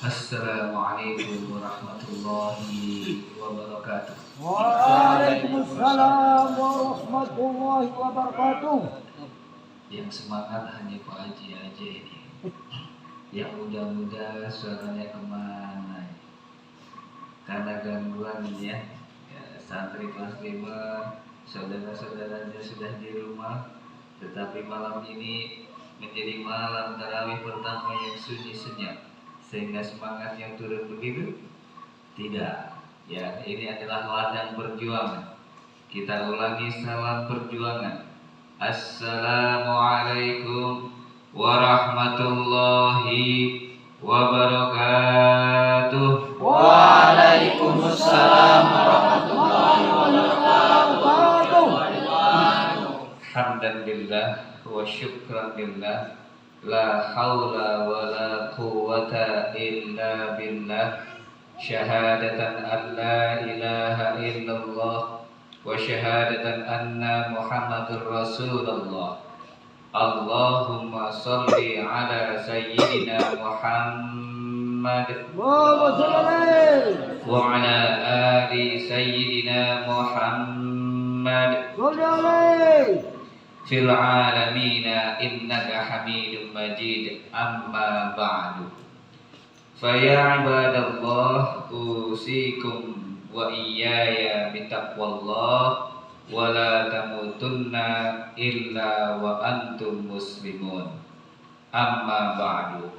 Assalamualaikum warahmatullahi wabarakatuh. Waalaikumsalam warahmatullahi wabarakatuh. Yang semangat hanya Pak Haji aja ini. Yang muda-muda suaranya kemana? Karena gangguan ya, santri kelas 5, saudara-saudaranya sudah di rumah. Tetapi malam ini menjadi malam tarawih pertama yang sunyi senyap, sehingga semangat yang turun begitu? Tidak. Ya, ini adalah ladang perjuangan. Kita ulangi salam perjuangan. Assalamualaikum warahmatullahi wabarakatuh. Waalaikumsalam warahmatullahi wabarakatuh. Hamdan lillah wa syukran lillah, la haula wa la quwwata illa billah, syahadatan an la ilaha illallah wa syahadatan anna Muhammadur Rasulullah. Allahumma salli ala sayyidina Muhammad wa ala ali sayyidina Muhammad fil alamina innaka hamidum majid, amma ba'du. Faya ibadallah, usikum wa iyaya bitaqwallah wa la tamutunna illa wa antum muslimun, amma ba'du.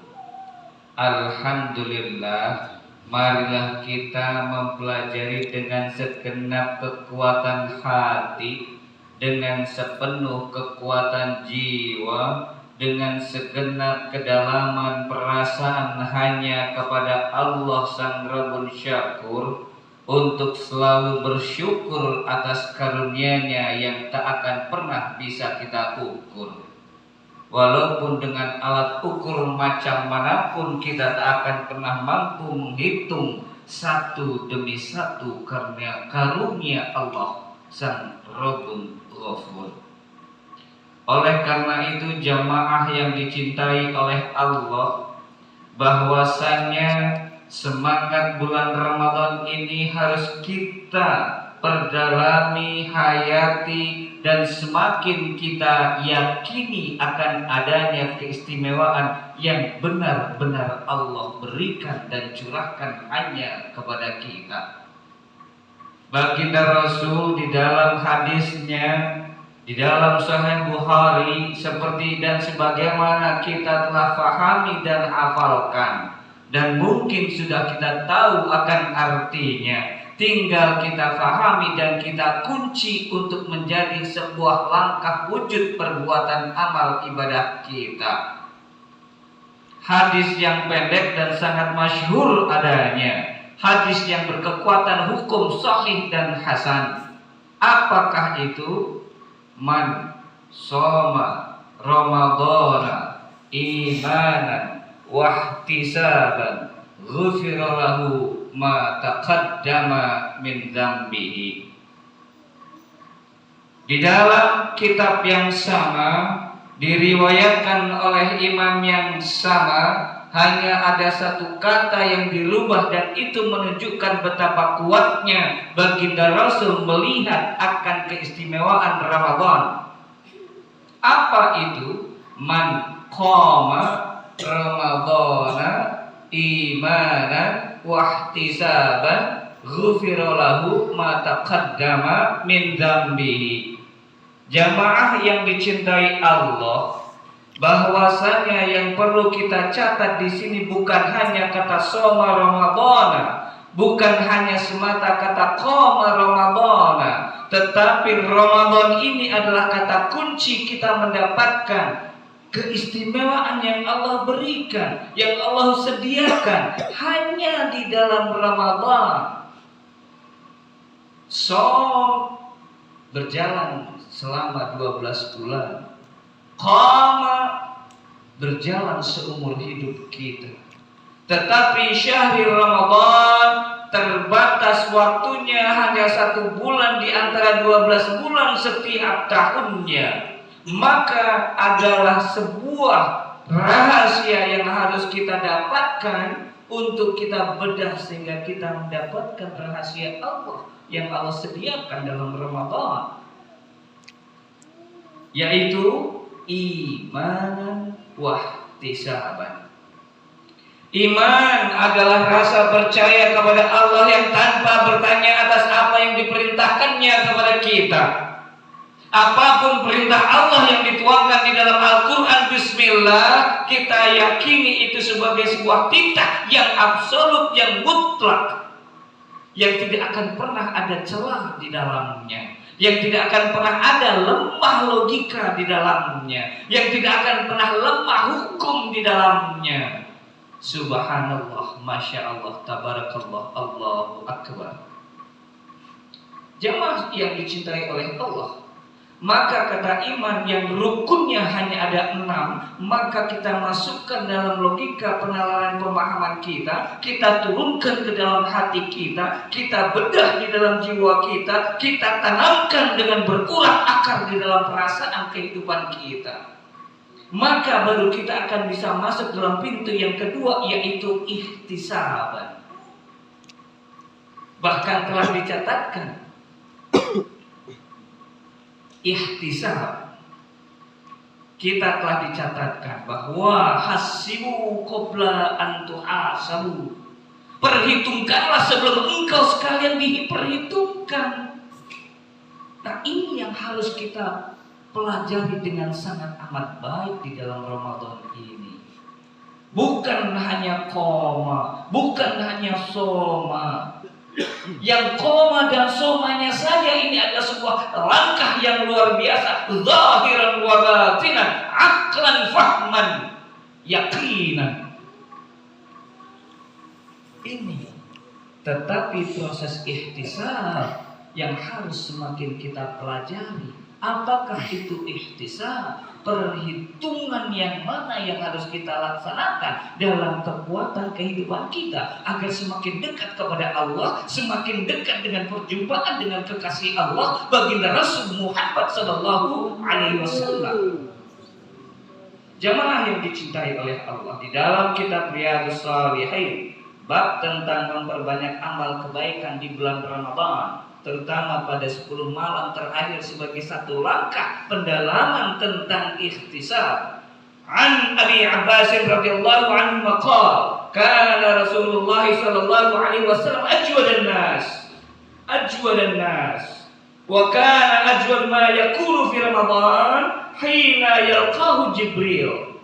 Alhamdulillah, marilah kita mempelajari dengan segenap kekuatan hati, dengan sepenuh kekuatan jiwa, dengan segenap kedalaman perasaan hanya kepada Allah Sang Rabbun Syakur, untuk selalu bersyukur atas karunia-Nya yang tak akan pernah bisa kita ukur. Walaupun dengan alat ukur macam manapun kita tak akan pernah mampu menghitung satu demi satu karena karunia Allah Sang Rabbun Ghafur. Oleh karena itu, jamaah yang dicintai oleh Allah, bahwasanya semangat bulan Ramadan ini harus kita perdalami, hayati, dan semakin kita yakini akan adanya keistimewaan yang benar-benar Allah berikan dan curahkan hanya kepada kita. Baginda Rasul di dalam hadisnya di dalam Sahih Bukhari seperti dan sebagaimana kita telah fahami dan hafalkan, dan mungkin sudah kita tahu akan artinya, tinggal kita fahami dan kita kunci untuk menjadi sebuah langkah wujud perbuatan amal ibadah kita. Hadis yang pendek dan sangat masyhur adanya, hadis yang berkekuatan hukum sahih dan hasan. Apakah itu? Man shoma ramadhana imanan wahtisaban ghufira lahu ma taqaddama min dzambihi. Di dalam kitab yang sama, diriwayatkan oleh imam yang sama, hanya ada satu kata yang dirubah, dan itu menunjukkan betapa kuatnya baginda Rasul melihat akan keistimewaan Ramadan. Apa itu? Man qama ramadhana imanan wahtisaban ghufira lahu ma taqaddama min dzambihi. Jamaah yang dicintai Allah, bahwasanya yang perlu kita catat di sini bukan hanya kata shoma ramadhana, bukan hanya semata kata qama ramadhana, tetapi Ramadan ini adalah kata kunci kita mendapatkan keistimewaan yang Allah berikan, yang Allah sediakan hanya di dalam Ramadan. Som berjalan selama 12 bulan. Qama berjalan seumur hidup kita. Tetapi syahri Ramadan terbatas waktunya, hanya 1 bulan di antara 12 bulan setiap tahunnya. Maka adalah sebuah rahasia yang harus kita dapatkan untuk kita bedah sehingga kita mendapatkan rahasia Allah yang Allah sediakan dalam Ramadan, yaitu iman wahtisaban. Iman adalah rasa percaya kepada Allah yang tanpa bertanya atas apa yang diperintahkannya kepada kita. Apapun perintah Allah yang dituangkan di dalam Al-Quran, Bismillah, kita yakini itu sebagai sebuah titah yang absolut, yang mutlak, yang tidak akan pernah ada celah di dalamnya, yang tidak akan pernah ada lemah logika di dalamnya, yang tidak akan pernah lemah hukum di dalamnya. Subhanallah, Masya Allah, Tabarakallah, Allahu Akbar. Jamaah yang dicintai oleh Allah, maka kata iman yang rukunnya hanya ada 6, maka kita masukkan dalam logika penalaran pemahaman kita turunkan ke dalam hati kita bedah di dalam jiwa kita tanamkan dengan berurat akar di dalam perasaan kehidupan kita. Maka baru kita akan bisa masuk dalam pintu yang kedua, yaitu ihtisaban. Bahkan telah dicatatkan ihtisab, kita telah dicatatkan bahwa hasibu qabla an tuhasabu, perhitungkanlah sebelum engkau sekalian diperhitungkan. Nah, ini yang harus kita pelajari dengan sangat amat baik di dalam Ramadan ini. Bukan hanya koma, bukan hanya soma. Yang koma dan somanya saja ini adalah sebuah langkah yang luar biasa, zahiran wa batinan, aklan fahman, yakinan. Ini tetapi proses ihtisab yang harus semakin kita pelajari. Apakah itu ihtisab? Perhitungan yang mana yang harus kita laksanakan dalam kekuatan kehidupan kita agar semakin dekat kepada Allah, semakin dekat dengan perjumpaan dengan kekasih Allah baginda Rasul Muhammad sallallahu alaihi wasallam. Jamaah yang dicintai oleh Allah, di dalam kitab Riyadhus Shalihin bab tentang memperbanyak amal kebaikan di bulan Ramadan, terutama pada 10 malam terakhir sebagai satu langkah pendalaman tentang ihtisab. An Abi Abbas radhiyallahu anhu maqala, kana Rasulullah sallallahu alaihi wasallam ajwadan nas wa kana ajwad ma yakunu fi Ramadan hina yalqahu Jibril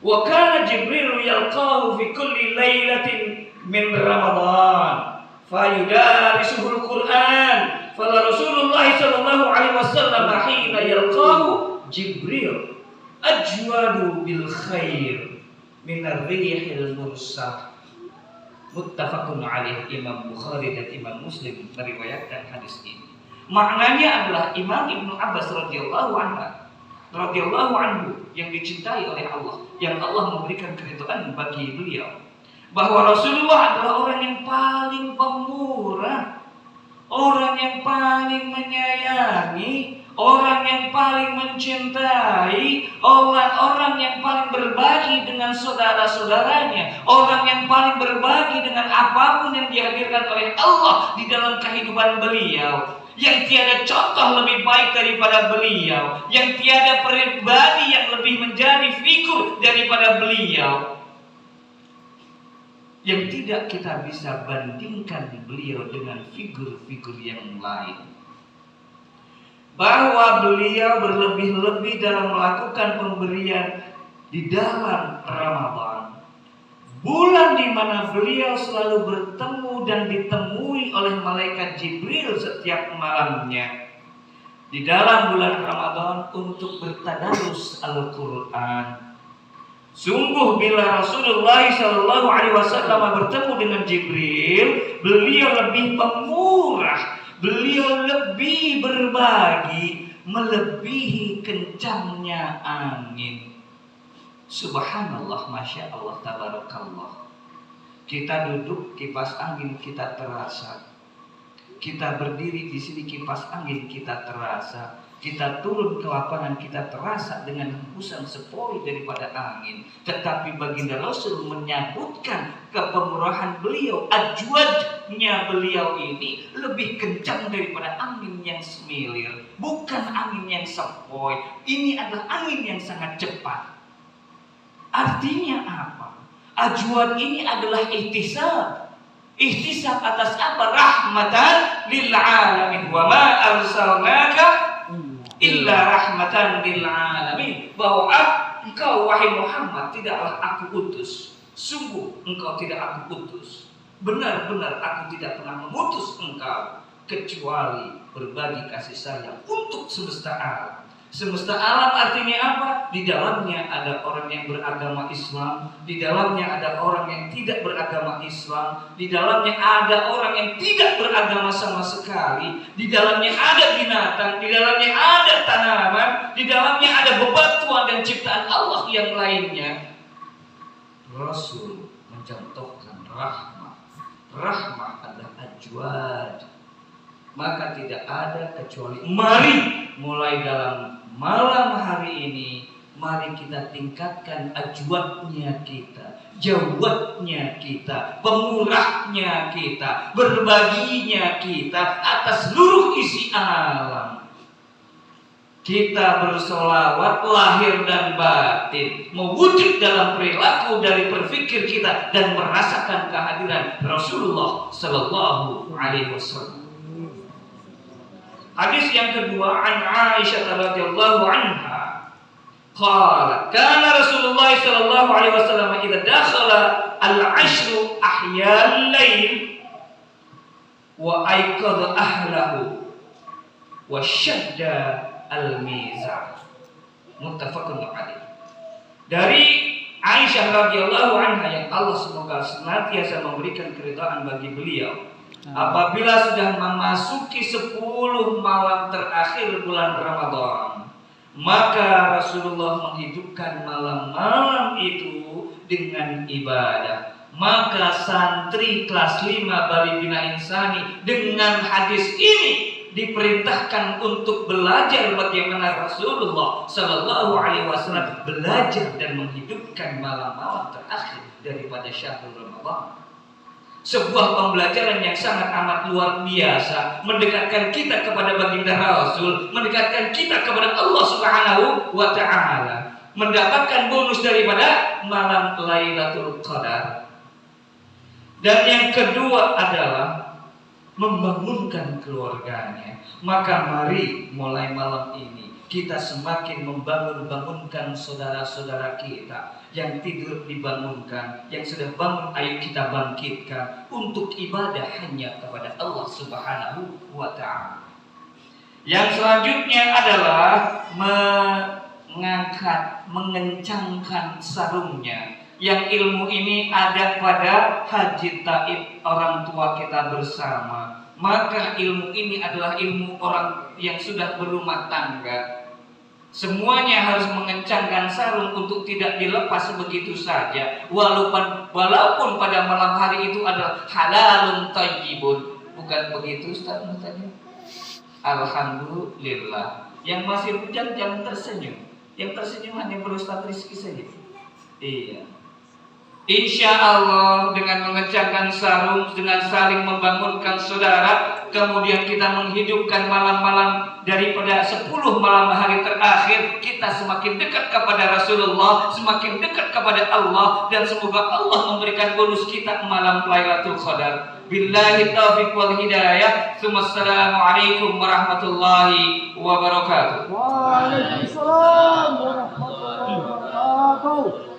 wa kana Jibril yalqahu fi kulli lailatin min Ramadan fayudarisuhul Quran. Fala Rasulullah sallallahu alaihi wasallam hina yalqahu Jibril ajwadu bil khair min ar-rihil mursal. Muttafaqun alaih. Imam Bukhari dan Imam Muslim meriwayatkan hadis ini. Maknanya adalah Imam Ibnu Abbas radhiyallahu anhu yang dicintai oleh Allah, yang Allah memberikan keridhaan bagi beliau, bahwa Rasulullah adalah orang yang paling pemurah, orang yang paling menyayangi, orang yang paling mencintai, orang yang paling berbagi dengan saudara-saudaranya, orang yang paling berbagi dengan apapun yang dihadirkan oleh Allah di dalam kehidupan beliau, yang tiada contoh lebih baik daripada beliau, yang tiada pribadi yang lebih menjadi figur daripada beliau, yang tidak kita bisa bandingkan beliau dengan figur-figur yang lain. Bahwa beliau berlebih-lebih dalam melakukan pemberian di dalam Ramadan, bulan di mana beliau selalu bertemu dan ditemui oleh malaikat Jibril setiap malamnya di dalam bulan Ramadan untuk bertadarus Al-Quran. Sungguh bila Rasulullah sallallahu alaihi wasallam bertemu dengan Jibril, beliau lebih pemurah, beliau lebih berbagi, melebihi kencangnya angin. Subhanallah, Masya Allah, Tabarakallah. Kita duduk, kipas angin kita terasa. Kita berdiri di sini, kipas angin kita terasa. Kita turun ke lapangan, kita terasa dengan hembusan sepoi daripada angin. Tetapi baginda Rasul menyebutkan kepemurahan beliau, ajwadnya beliau ini lebih kencang daripada angin yang semilir. Bukan angin yang sepoi, ini adalah angin yang sangat cepat. Artinya apa? Ajwad ini adalah ihtisab. Ihtisab atas apa? Rahmatan lil alamin. Wa ma arsalnaka illa rahmatan lil alamin. Bahwa engkau wahai Muhammad tidaklah aku utus. Sungguh engkau tidak aku utus. Benar-benar aku tidak pernah mengutus engkau kecuali berbagi kasih sayang untuk semesta alam. Semesta alam artinya apa? Di dalamnya ada orang yang beragama Islam, di dalamnya ada orang yang tidak beragama Islam, di dalamnya ada orang yang tidak beragama sama sekali, di dalamnya ada binatang, di dalamnya ada tanaman, di dalamnya ada bebatuan dan ciptaan Allah yang lainnya. Rasul mencontohkan rahmah. Rahmah adalah ajwad. Maka tidak ada kecuali mari mulai dalam malam hari ini, mari kita tingkatkan ajwadnya kita, jawadnya kita, pemurahnya kita, berbaginya kita atas seluruh isi alam. Kita bersolawat lahir dan batin, mewujud dalam perilaku dari berpikir kita dan merasakan kehadiran Rasulullah Sallallahu Alaihi Wasallam. Hadis yang kedua, an Aisyah radhiyallahu anha qalat kana Rasulullah sallallahu alaihi wasallam idza dakhala al-'ashru ahya al-lail wa ayqadha ahlahu wa shadda al-mizan. Muttafaqun alaih. Dari Aisyah radhiyallahu anha, yang Allah semoga senantiasa memberikan keridhaan bagi beliau, apabila sudah memasuki 10 malam terakhir bulan Ramadan, maka Rasulullah menghidupkan malam-malam itu dengan ibadah. Maka santri kelas 5 Bali Bina Insani dengan hadis ini diperintahkan untuk belajar bagaimana Rasulullah Sallallahu Alaihi Wasallam belajar dan menghidupkan malam-malam terakhir daripada syahrul Ramadan. Sebuah pembelajaran yang sangat amat luar biasa, mendekatkan kita kepada baginda Rasul, mendekatkan kita kepada Allah Subhanahu wa Ta'ala, mendapatkan bonus daripada malam Lailatul Qadar. Dan yang kedua adalah membangunkan keluarganya. Maka mari mulai malam ini kita semakin membangunkan saudara-saudara kita yang tidur dibangunkan, yang sudah bangun ayo kita bangkitkan untuk ibadah hanya kepada Allah Subhanahu wa Ta'ala. Yang selanjutnya adalah mengangkat, mengencangkan sarungnya. Yang ilmu ini ada pada haji taib orang tua kita bersama. Maka ilmu ini adalah ilmu orang yang sudah berumah tangga. Semuanya harus mengencangkan sarung untuk tidak dilepas begitu saja. Walaupun pada malam hari itu adalah halalun thayyibun. Bukan begitu Ustaz tadi? Alhamdulillah. Yang masih hujan jangan tersenyum. Yang tersenyum hanya Ustaz Rizky saja. Iya. Insya Allah dengan mengencangkan sarung, dengan saling membangunkan saudara, kemudian kita menghidupkan malam-malam daripada 10 malam hari terakhir, kita semakin dekat kepada Rasulullah, semakin dekat kepada Allah, dan semoga Allah memberikan bonus kita malam Lailatul Qadar. Billahi taufiq wal hidayah. Assalamualaikum warahmatullahi wabarakatuh. Waalaikumsalam warahmatullahi wabarakatuh.